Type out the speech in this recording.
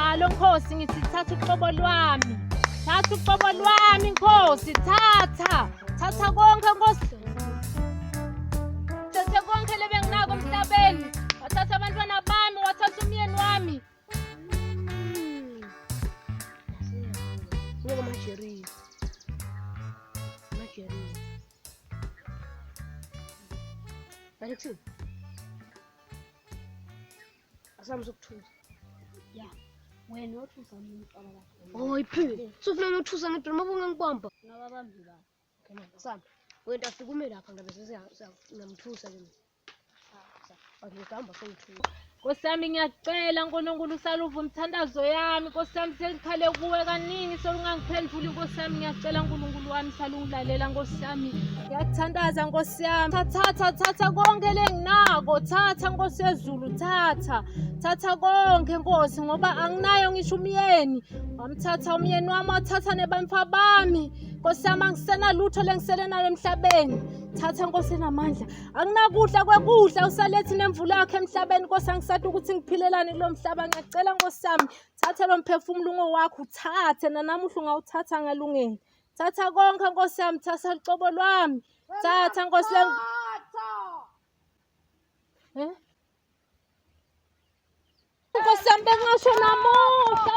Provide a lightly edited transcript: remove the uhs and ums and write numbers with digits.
njalo Nkosi, ngithi thatha uqobo lwami. Thatha uqobo lwami Nkosi, thatha konke Nkosi. Thatha konke lebenginako emhlabeni. Wathatha abantwana bami, wathatha umyeni wami. Ngoba Majeri. Alexi. Asami sokuthuza. Ya. Wena othusa mina uqala la. Oh, iphile. Sofuna ukuthusa ngedwa mabonga ngibamba. Ngababambi la. Khona asami. Wena asikumele lapha ngabe ngamthusa ke. Ngihamba sengithusa. Nkosi yami ngiyacela nkulunkulu usaluva umthandazo yami. Nkosi yami sengikhale kuwe kaningi solungangiphenduli. Nkosi yami ngiyacela nkulunkulu wami salungilalela Nkosi yami. Ngiyakuthandaza Nkosi yami. Thatha konke lenginako. Thatha Nkosi yezulu, thatha konke Nkosi, ngoba anginayo ngisho umyeni. Wamthatha umyeni wami, wathatha nebamfa bami. Nkosi yami angisenalutho lengisele nalo emhlabeni. Thatha Nkosi enamandla. Anginakudla kwekudla usalethi nemvula yakhe emhlabeni. Nkosi angisadi ukuthi ngiphilelane kulo mhlaba. Ngiyacela Nkosi yami, thatha lo mphefumulo wakho, uthathe nanamuhla ungawuthatha ngalungeni. Thatha konke Nkosi yami, thatha uqobo lwami. Thatha Nkosi yami. Nkosi yami bengasho namuhla.